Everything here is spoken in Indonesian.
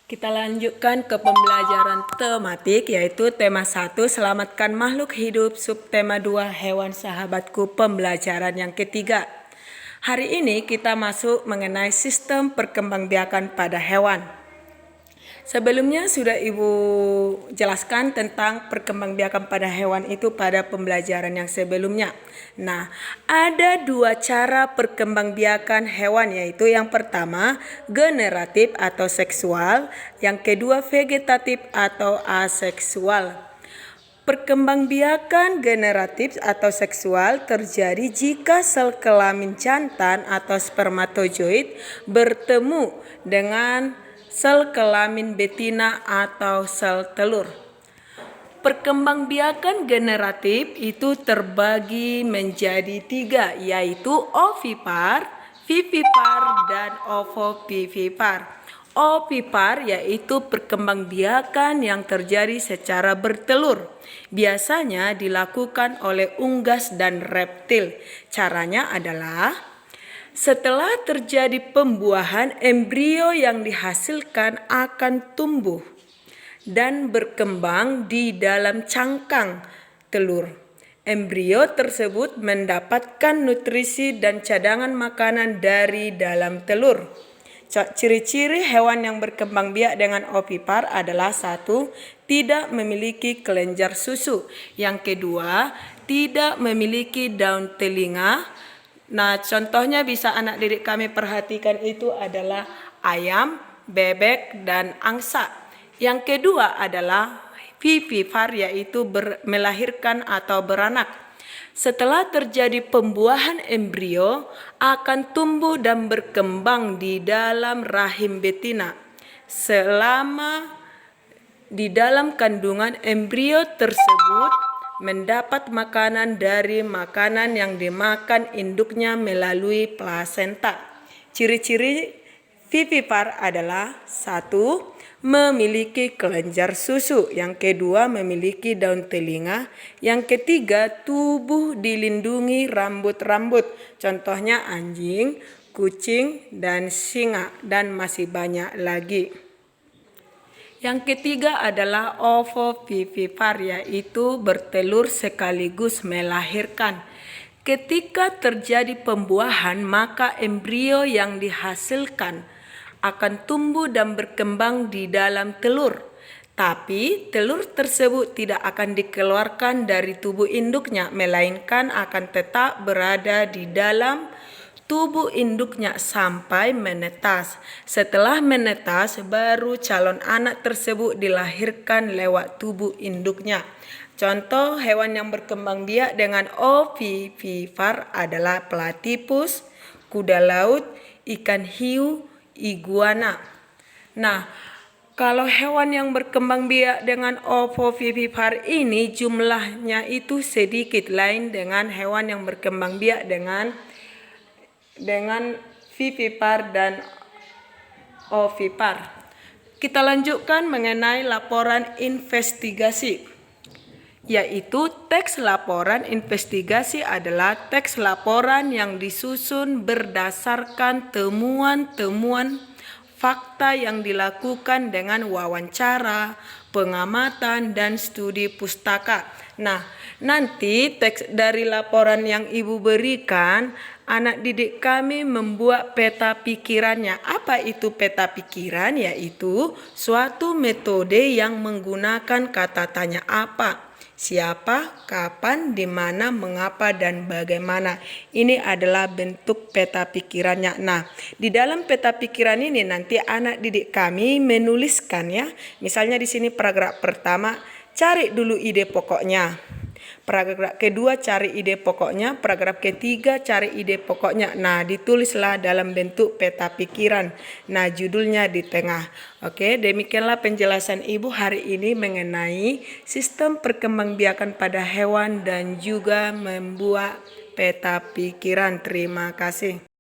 Kita lanjutkan ke pembelajaran tematik, yaitu tema 1, selamatkan makhluk hidup, subtema 2, hewan sahabatku, pembelajaran yang ketiga. Hari ini kita masuk mengenai sistem perkembangbiakan pada hewan. Sebelumnya sudah Ibu jelaskan tentang perkembangbiakan pada hewan itu pada pembelajaran yang sebelumnya. Nah, ada dua cara perkembangbiakan hewan, yaitu yang pertama generatif atau seksual, yang kedua vegetatif atau aseksual. Perkembangbiakan generatif atau seksual terjadi jika sel kelamin jantan atau spermatozoid bertemu dengan sel kelamin betina atau sel telur. Perkembangbiakan generatif itu terbagi menjadi 3, yaitu ovipar, vivipar, dan ovovivipar. Ovipar yaitu perkembangbiakan yang terjadi secara bertelur. Biasanya dilakukan oleh unggas dan reptil. Caranya adalah setelah terjadi pembuahan, embrio yang dihasilkan akan tumbuh dan berkembang di dalam cangkang telur. Embrio tersebut mendapatkan nutrisi dan cadangan makanan dari dalam telur. Ciri-ciri hewan yang berkembang biak dengan ovipar adalah 1. Tidak memiliki kelenjar susu. Yang kedua, tidak memiliki daun telinga. Nah, contohnya bisa anak didik kami perhatikan itu adalah ayam, bebek, dan angsa. Yang kedua adalah vivipar, yaitu melahirkan atau beranak. Setelah terjadi pembuahan, embrio akan tumbuh dan berkembang di dalam rahim betina. Selama di dalam kandungan, embrio tersebut mendapat makanan dari makanan yang dimakan induknya melalui plasenta. Ciri-ciri vivipar adalah 1. Memiliki kelenjar susu. Yang kedua, memiliki daun telinga. Yang ketiga, tubuh dilindungi rambut-rambut. Contohnya anjing, kucing, dan singa, dan masih banyak lagi. Yang ketiga adalah ovovivipar, yaitu bertelur sekaligus melahirkan. Ketika terjadi pembuahan, maka embrio yang dihasilkan akan tumbuh dan berkembang di dalam telur. Tapi telur tersebut tidak akan dikeluarkan dari tubuh induknya, melainkan akan tetap berada di dalam tubuh induknya sampai menetas. Setelah menetas, baru calon anak tersebut dilahirkan lewat tubuh induknya. Contoh hewan yang berkembang biak dengan ovipar adalah platypus, kuda laut, ikan hiu, iguana. Nah, kalau hewan yang berkembang biak dengan ovovivipar ini jumlahnya itu sedikit, lain dengan hewan yang berkembang biak dengan vivipar dan ovipar. Kita lanjutkan mengenai laporan investigasi, yaitu teks laporan investigasi adalah teks laporan yang disusun berdasarkan temuan-temuan fakta yang dilakukan dengan wawancara, pengamatan, dan studi pustaka. Nah, nanti teks dari laporan yang Ibu berikan, anak didik kami membuat peta pikirannya. Apa itu peta pikiran? Yaitu suatu metode yang menggunakan kata tanya apa, siapa, kapan, di mana, mengapa, dan bagaimana. Ini adalah bentuk peta pikirannya. Nah, di dalam peta pikiran ini nanti anak didik kami menuliskan ya. Misalnya di sini paragraf pertama, cari dulu ide pokoknya. Paragraf kedua, cari ide pokoknya. Paragraf ketiga, cari ide pokoknya. Nah, ditulislah dalam bentuk peta pikiran. Nah, judulnya di tengah. Oke, demikianlah penjelasan Ibu hari ini mengenai sistem perkembangbiakan pada hewan dan juga membuat peta pikiran. Terima kasih.